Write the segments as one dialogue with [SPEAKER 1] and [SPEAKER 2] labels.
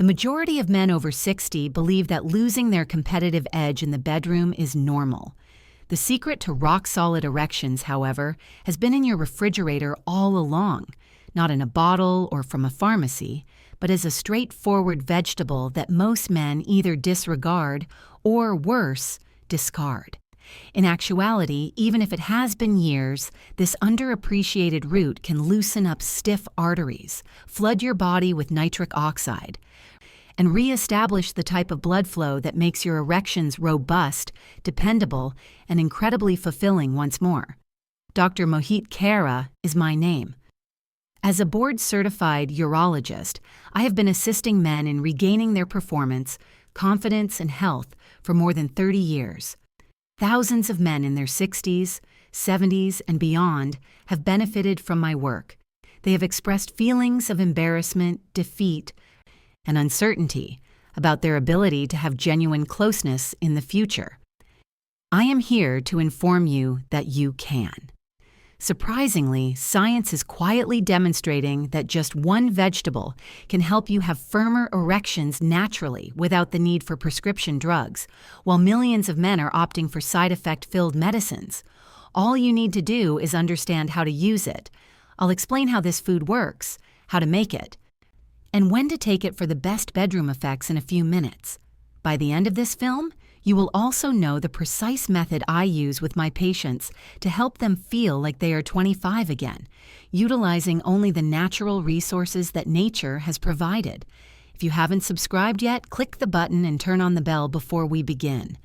[SPEAKER 1] The majority of men over 60 believe that losing their competitive edge in the bedroom is normal. The secret to rock-solid erections, however, has been in your refrigerator all along, not in a bottle or from a pharmacy, but as a straightforward vegetable that most men either disregard or, worse, discard. In actuality, even if it has been years, this underappreciated root can loosen up stiff arteries, flood your body with nitric oxide, and re-establish the type of blood flow that makes your erections robust, dependable, and incredibly fulfilling once more. Dr. Mohit Khera is my name. As a board-certified urologist, I have been assisting men in regaining their performance, confidence, and health for more than 30 years. Thousands of men in their 60s, 70s, and beyond have benefited from my work. They have expressed feelings of embarrassment, defeat, and uncertainty about their ability to have genuine closeness in the future. I am here to inform you that you can. Surprisingly, science is quietly demonstrating that just one vegetable can help you have firmer erections naturally without the need for prescription drugs, while millions of men are opting for side effect-filled medicines. All you need to do is understand how to use it. I'll explain how this food works, how to make it, and when to take it for the best bedroom effects in a few minutes. By the end of this film, you will also know the precise method I use with my patients to help them feel like they are 25 again, utilizing only the natural resources that nature has provided. If you haven't subscribed yet, click the button and turn on the bell before we begin.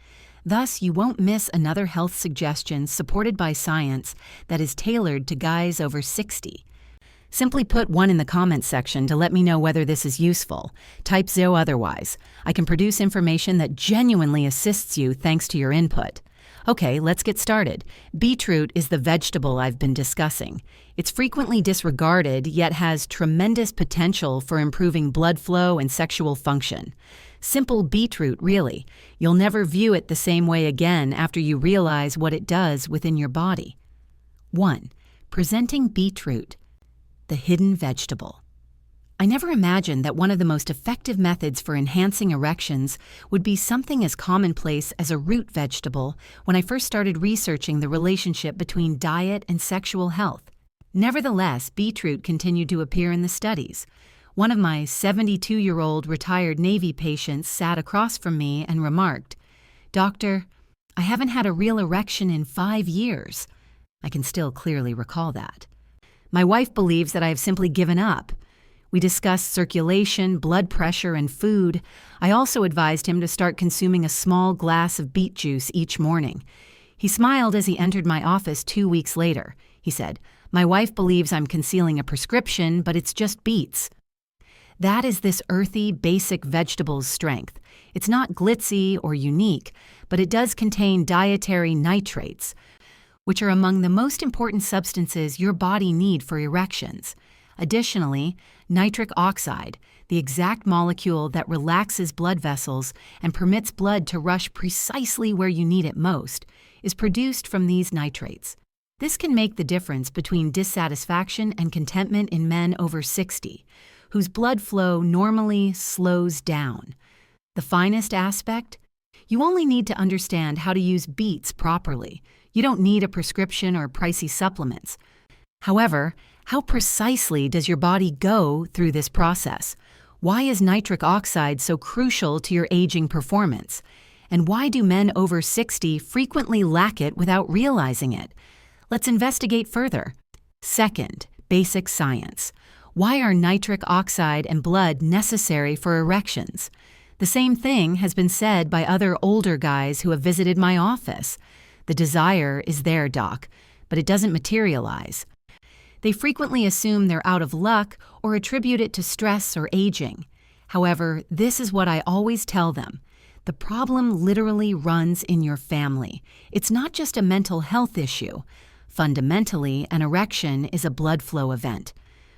[SPEAKER 1] Thus, you won't miss another health suggestion supported by science that is tailored to guys over 60. Simply put 1 in the comments section to let me know whether this is useful. Type 0 otherwise. I can produce information that genuinely assists you thanks to your input. Okay, let's get started. Beetroot is the vegetable I've been discussing. It's frequently disregarded, yet has tremendous potential for improving blood flow and sexual function. Simple beetroot, really. You'll never view it the same way again after you realize what it does within your body. 1. Presenting beetroot, the hidden vegetable. I never imagined that one of the most effective methods for enhancing erections would be something as commonplace as a root vegetable when I first started researching the relationship between diet and sexual health. Nevertheless, beetroot continued to appear in the studies. One of my 72-year-old retired Navy patients sat across from me and remarked, "Doctor, I haven't had a real erection in 5 years." I can still clearly recall that. My wife believes that I have simply given up. We discussed circulation, blood pressure, and food. I also advised him to start consuming a small glass of beet juice each morning. He smiled as he entered my office 2 weeks later. He said, "My wife believes I'm concealing a prescription, but it's just beets." That is this earthy, basic vegetable's strength. It's not glitzy or unique, but it does contain dietary nitrates, which are among the most important substances your body needs for erections. Additionally, nitric oxide, the exact molecule that relaxes blood vessels and permits blood to rush precisely where you need it most, is produced from these nitrates. This can make the difference between dissatisfaction and contentment in men over 60, whose blood flow normally slows down. The finest aspect? You only need to understand how to use beets properly. You don't need a prescription or pricey supplements. However, how precisely does your body go through this process? Why is nitric oxide so crucial to your aging performance? And why do men over 60 frequently lack it without realizing it? Let's investigate further. Second, basic science. Why are nitric oxide and blood necessary for erections? The same thing has been said by other older guys who have visited my office. The desire is there, doc, but it doesn't materialize. They frequently assume they're out of luck or attribute it to stress or aging. However, this is what I always tell them. The problem literally runs in your family. It's not just a mental health issue. Fundamentally, an erection is a blood flow event.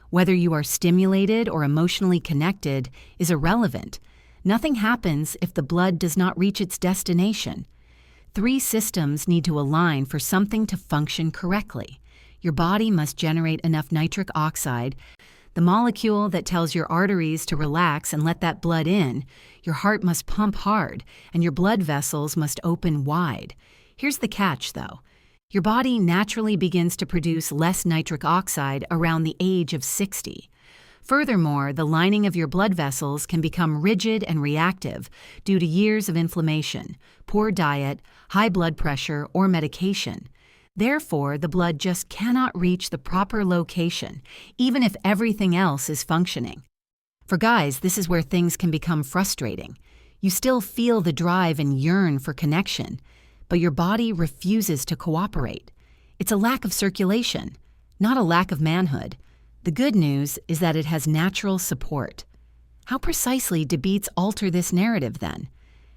[SPEAKER 1] Whether you are stimulated or emotionally connected is irrelevant. Nothing happens if the blood does not reach its destination. 3 systems need to align for something to function correctly. Your body must generate enough nitric oxide, the molecule that tells your arteries to relax and let that blood in. Your heart must pump hard, and your blood vessels must open wide. Here's the catch, though. Your body naturally begins to produce less nitric oxide around the age of 60. Furthermore, the lining of your blood vessels can become rigid and reactive due to years of inflammation, poor diet, high blood pressure, or medication. Therefore, the blood just cannot reach the proper location, even if everything else is functioning. For guys, this is where things can become frustrating. You still feel the drive and yearn for connection, but your body refuses to cooperate. It's a lack of circulation, not a lack of manhood. The good news is that it has natural support. How precisely do beets alter this narrative then?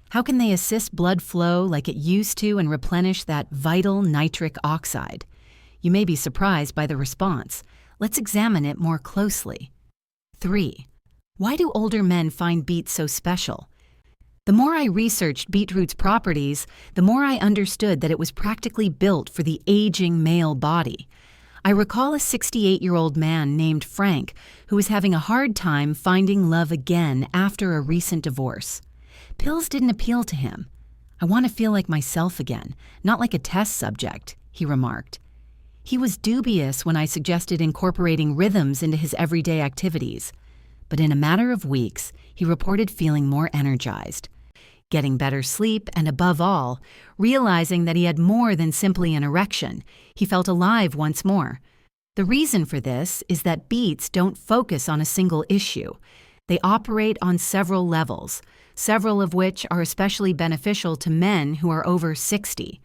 [SPEAKER 1] How can they assist blood flow like it used to and replenish that vital nitric oxide? You may be surprised by the response. Let's examine it more closely. 3. Why do older men find beets so special? The more I researched beetroot's properties, the more I understood that it was practically built for the aging male body. I recall a 68-year-old man named Frank who was having a hard time finding love again after a recent divorce. Pills didn't appeal to him. "I want to feel like myself again, not like a test subject," he remarked. He was dubious when I suggested incorporating rhythms into his everyday activities, but in a matter of weeks, he reported feeling more energized, getting better sleep, and above all, realizing that he had more than simply an erection. He felt alive once more. The reason for this is that beets don't focus on a single issue. They operate on several levels, several of which are especially beneficial to men who are over 60.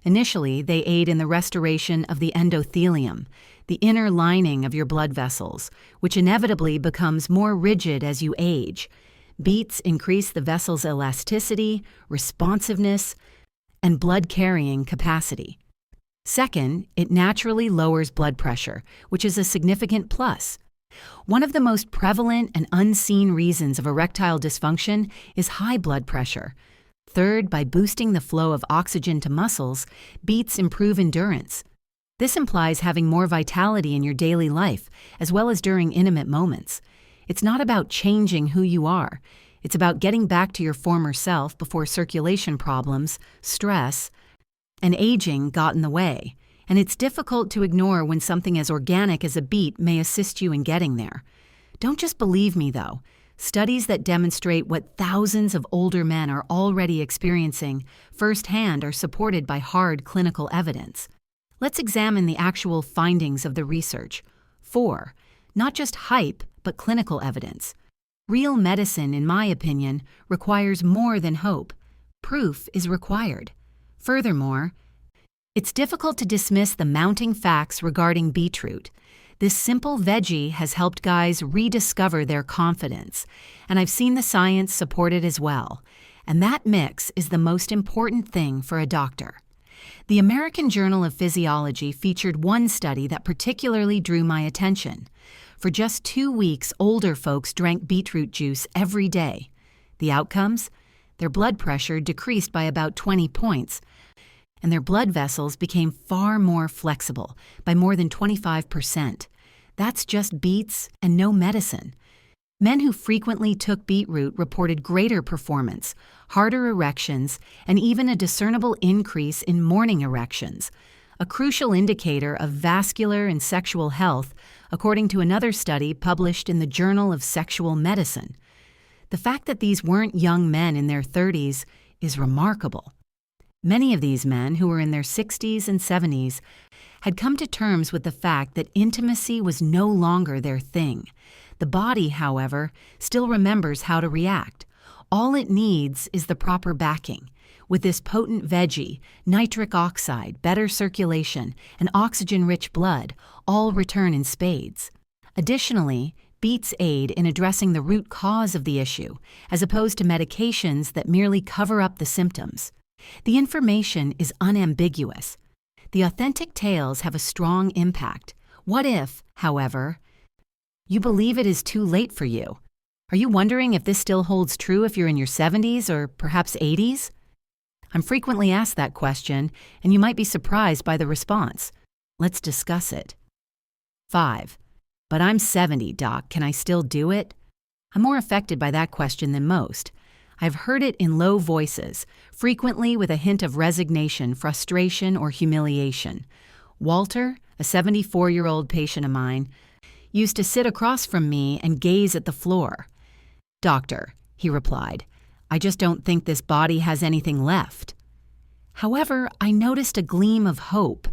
[SPEAKER 1] Initially, they aid in the restoration of the endothelium, the inner lining of your blood vessels, which inevitably becomes more rigid as you age. Beets increase the vessel's elasticity, responsiveness, and blood-carrying capacity. Second, it naturally lowers blood pressure, which is a significant plus. One of the most prevalent and unseen reasons of erectile dysfunction is high blood pressure. Third, by boosting the flow of oxygen to muscles, beets improve endurance. This implies having more vitality in your daily life, as well as during intimate moments. It's not about changing who you are. It's about getting back to your former self before circulation problems, stress, and aging got in the way. And it's difficult to ignore when something as organic as a beet may assist you in getting there. Don't just believe me, though. Studies that demonstrate what thousands of older men are already experiencing firsthand are supported by hard clinical evidence. Let's examine the actual findings of the research. 4. Not just hype, but clinical evidence. Real medicine, in my opinion, requires more than hope. Proof is required. Furthermore, it's difficult to dismiss the mounting facts regarding beetroot. This simple veggie has helped guys rediscover their confidence, and I've seen the science support it as well. And that mix is the most important thing for a doctor. The American Journal of Physiology featured one study that particularly drew my attention. For just 2 weeks, older folks drank beetroot juice every day. The outcomes? Their blood pressure decreased by about 20 points, and their blood vessels became far more flexible, by more than 25%. That's just beets and no medicine. Men who frequently took beetroot reported greater performance, harder erections, and even a discernible increase in morning erections, a crucial indicator of vascular and sexual health, according to another study published in the Journal of Sexual Medicine. The fact that these weren't young men in their 30s is remarkable. Many of these men, who were in their 60s and 70s, had come to terms with the fact that intimacy was no longer their thing. The body, however, still remembers how to react. All it needs is the proper backing. With this potent veggie, nitric oxide, better circulation, and oxygen-rich blood all return in spades. Additionally, beets aid in addressing the root cause of the issue, as opposed to medications that merely cover up the symptoms. The information is unambiguous. The authentic tales have a strong impact. What if, however, you believe it is too late for you? Are you wondering if this still holds true if you're in your 70s or perhaps 80s? I'm frequently asked that question, and you might be surprised by the response. Let's discuss it. 5. "But I'm 70, doc. Can I still do it?" I'm more affected by that question than most. I've heard it in low voices, frequently with a hint of resignation, frustration, or humiliation. Walter, a 74-year-old patient of mine, used to sit across from me and gaze at the floor. "Doctor," he replied, "I just don't think this body has anything left." However, I noticed a gleam of hope,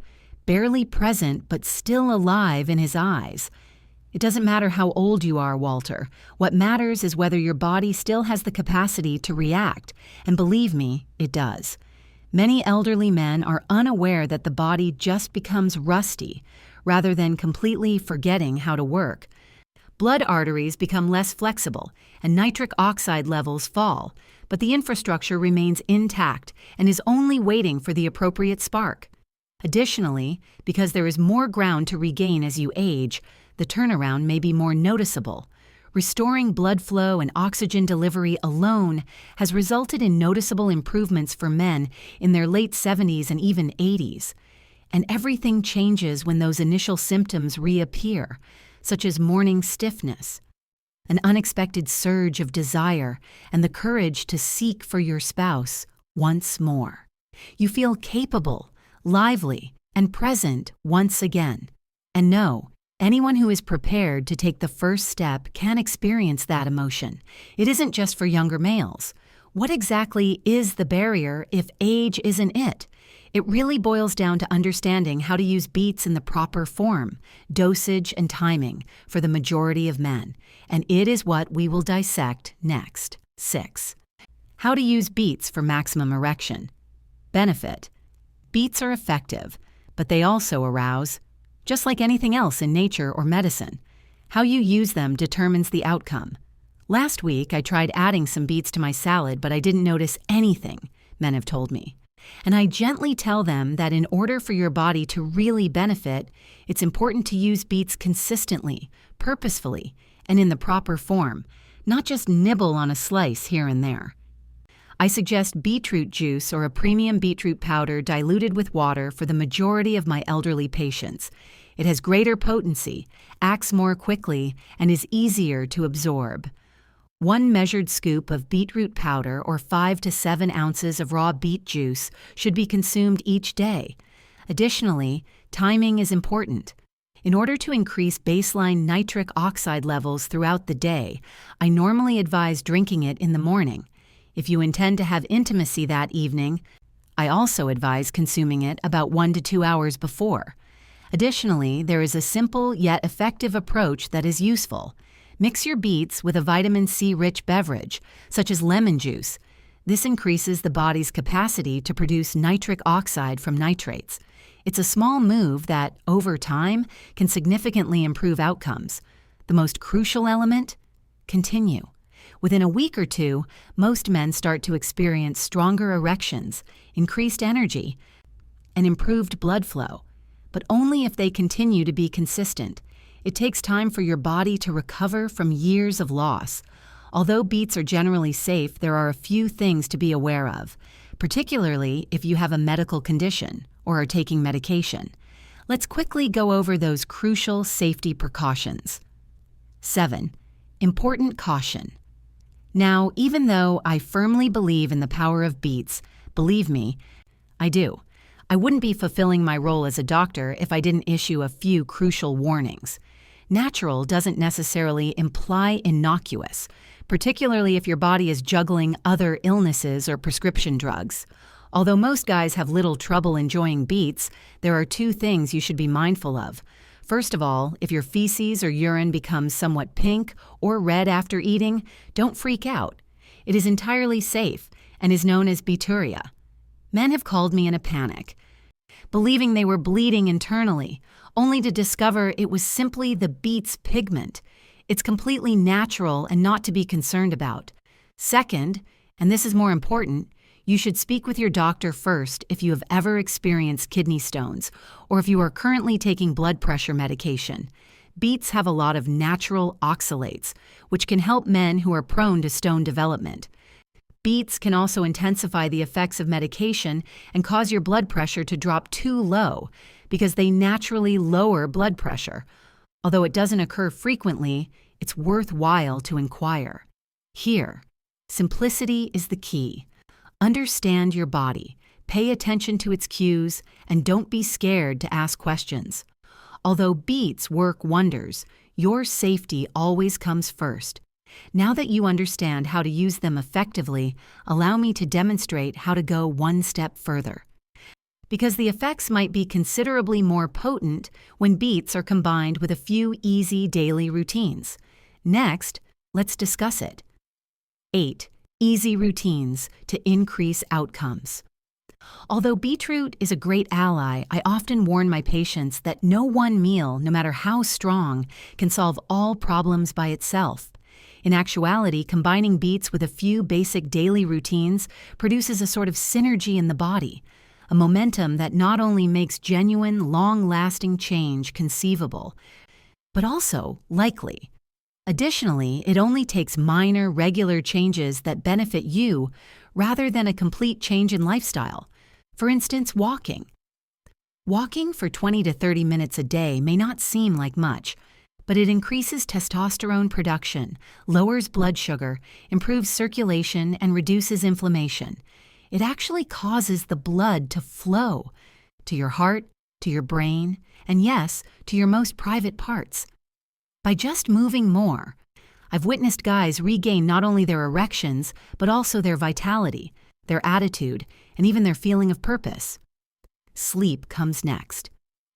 [SPEAKER 1] barely present but still alive in his eyes. It doesn't matter how old you are, Walter. What matters is whether your body still has the capacity to react, and believe me, it does. Many elderly men are unaware that the body just becomes rusty, rather than completely forgetting how to work. Blood arteries become less flexible, and nitric oxide levels fall, but the infrastructure remains intact and is only waiting for the appropriate spark. Additionally, because there is more ground to regain as you age, the turnaround may be more noticeable. Restoring blood flow and oxygen delivery alone has resulted in noticeable improvements for men in their late 70s and even 80s. And everything changes when those initial symptoms reappear, such as morning stiffness, an unexpected surge of desire, and the courage to seek for your spouse once more. You feel capable, lively, and present once again. And no, anyone who is prepared to take the first step can experience that emotion. It isn't just for younger males. What exactly is the barrier if age isn't it? It really boils down to understanding how to use beets in the proper form, dosage, and timing for the majority of men. And it is what we will dissect next. 6. How to use beets for maximum erection. Benefit. Beets are effective, but they also arouse, just like anything else in nature or medicine. How you use them determines the outcome. Last week, I tried adding some beets to my salad, but I didn't notice anything, men have told me. And I gently tell them that in order for your body to really benefit, it's important to use beets consistently, purposefully, and in the proper form, not just nibble on a slice here and there. I suggest beetroot juice or a premium beetroot powder diluted with water for the majority of my elderly patients. It has greater potency, acts more quickly, and is easier to absorb. 1 measured scoop of beetroot powder or 5 to 7 ounces of raw beet juice should be consumed each day. Additionally, timing is important. In order to increase baseline nitric oxide levels throughout the day, I normally advise drinking it in the morning. If you intend to have intimacy that evening, I also advise consuming it about 1 to 2 hours before. Additionally, there is a simple yet effective approach that is useful. Mix your beets with a vitamin C-rich beverage, such as lemon juice. This increases the body's capacity to produce nitric oxide from nitrates. It's a small move that, over time, can significantly improve outcomes. The most crucial element? Continue. Within a week or two, most men start to experience stronger erections, increased energy, and improved blood flow, but only if they continue to be consistent. It takes time for your body to recover from years of loss. Although beets are generally safe, there are a few things to be aware of, particularly if you have a medical condition or are taking medication. Let's quickly go over those crucial safety precautions. 7. Important caution. Now, even though I firmly believe in the power of beets, believe me, I do. I wouldn't be fulfilling my role as a doctor if I didn't issue a few crucial warnings. Natural doesn't necessarily imply innocuous, particularly if your body is juggling other illnesses or prescription drugs. Although most guys have little trouble enjoying beets, there are 2 things you should be mindful of. First of all, if your feces or urine becomes somewhat pink or red after eating, don't freak out. It is entirely safe and is known as beeturia. Men have called me in a panic, believing they were bleeding internally, only to discover it was simply the beet's pigment. It's completely natural and not to be concerned about. Second, and this is more important, you should speak with your doctor first if you have ever experienced kidney stones or if you are currently taking blood pressure medication. Beets have a lot of natural oxalates, which can help men who are prone to stone development. Beets can also intensify the effects of medication and cause your blood pressure to drop too low because they naturally lower blood pressure. Although it doesn't occur frequently, it's worthwhile to inquire. Here, simplicity is the key. Understand your body, pay attention to its cues, and don't be scared to ask questions. Although beets work wonders, your safety always comes first. Now that you understand how to use them effectively, allow me to demonstrate how to go one step further. Because the effects might be considerably more potent when beets are combined with a few easy daily routines. Next, let's discuss it. 8. Easy routines to increase outcomes. Although beetroot is a great ally, I often warn my patients that no one meal, no matter how strong, can solve all problems by itself. In actuality, combining beets with a few basic daily routines produces a sort of synergy in the body, a momentum that not only makes genuine, long-lasting change conceivable, but also likely. Additionally, it only takes minor, regular changes that benefit you rather than a complete change in lifestyle. For instance, walking. Walking for 20 to 30 minutes a day may not seem like much, but it increases testosterone production, lowers blood sugar, improves circulation, and reduces inflammation. It actually causes the blood to flow to your heart, to your brain, and yes, to your most private parts. By just moving more, I've witnessed guys regain not only their erections, but also their vitality, their attitude, and even their feeling of purpose. Sleep comes next.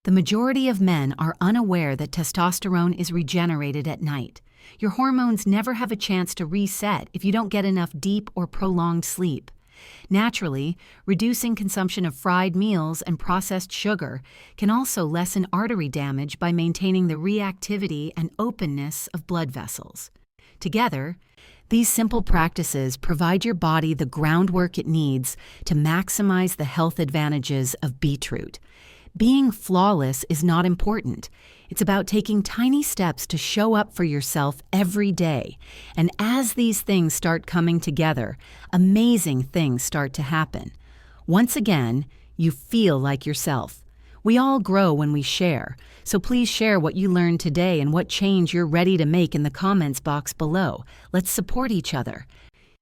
[SPEAKER 1] The majority of men are unaware that testosterone is regenerated at night. Your hormones never have a chance to reset if you don't get enough deep or prolonged sleep. Naturally, reducing consumption of fried meals and processed sugar can also lessen artery damage by maintaining the reactivity and openness of blood vessels. Together, these simple practices provide your body the groundwork it needs to maximize the health advantages of beetroot. Being flawless is not important. It's about taking tiny steps to show up for yourself every day. And as these things start coming together, amazing things start to happen. Once again, you feel like yourself. We all grow when we share, so please share what you learned today and what change you're ready to make in the comments box below. Let's support each other.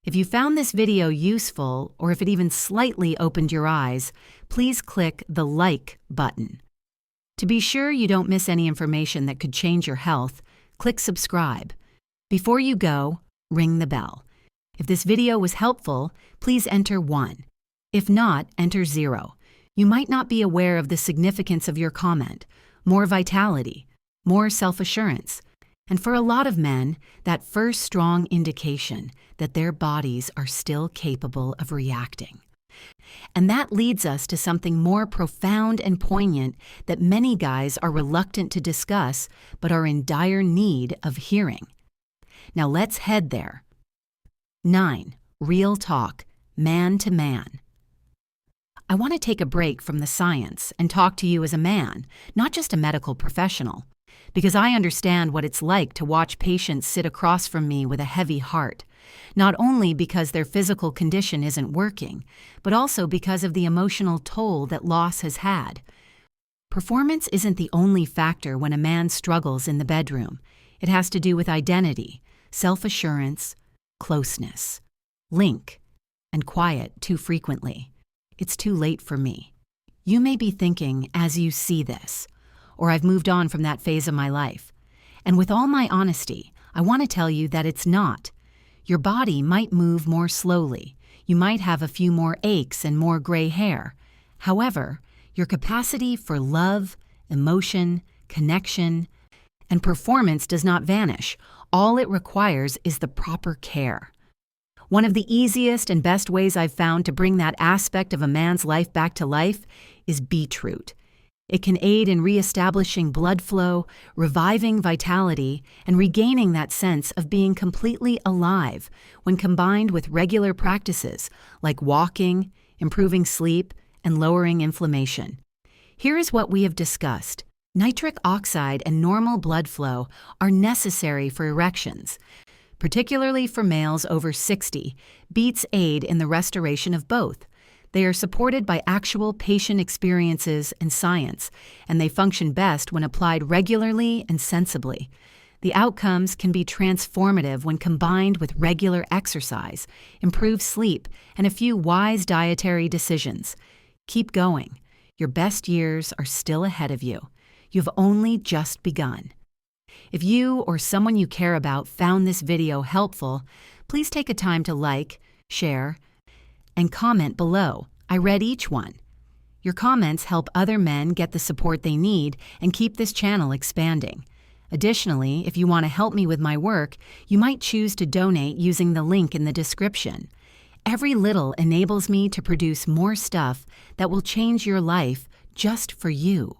[SPEAKER 1] If you found this video useful, or if it even slightly opened your eyes, please click the like button. To be sure you don't miss any information that could change your health, click subscribe. Before you go, ring the bell. If this video was helpful, please enter 1. If not, enter 0. You might not be aware of the significance of your comment. More vitality, more self-assurance, and for a lot of men, that first strong indication that their bodies are still capable of reacting. And that leads us to something more profound and poignant that many guys are reluctant to discuss but are in dire need of hearing. Now let's head there. 9. Real talk, man to man. I want to take a break from the science and talk to you as a man, not just a medical professional, because I understand what it's like to watch patients sit across from me with a heavy heart, not only because their physical condition isn't working, but also because of the emotional toll that loss has had. Performance isn't the only factor when a man struggles in the bedroom. It has to do with identity, self-assurance, closeness, link, and quiet too frequently. It's too late for me. You may be thinking as you see this, or I've moved on from that phase of my life. And with all my honesty, I want to tell you that it's not. Your body might move more slowly. You might have a few more aches and more gray hair. However, your capacity for love, emotion, connection, and performance does not vanish. All it requires is the proper care. One of the easiest and best ways I've found to bring that aspect of a man's life back to life is beetroot. It can aid in reestablishing blood flow, reviving vitality, and regaining that sense of being completely alive when combined with regular practices like walking, improving sleep, and lowering inflammation. Here is what we have discussed. Nitric oxide and normal blood flow are necessary for erections. Particularly for males over 60, beets aid in the restoration of both. They are supported by actual patient experiences and science, and they function best when applied regularly and sensibly. The outcomes can be transformative when combined with regular exercise, improved sleep, and a few wise dietary decisions. Keep going. Your best years are still ahead of you. You've only just begun. If you or someone you care about found this video helpful, please take a time to like, share, and comment below. I read each one. Your comments help other men get the support they need and keep this channel expanding. Additionally, if you want to help me with my work, you might choose to donate using the link in the description. Every little enables me to produce more stuff that will change your life just for you.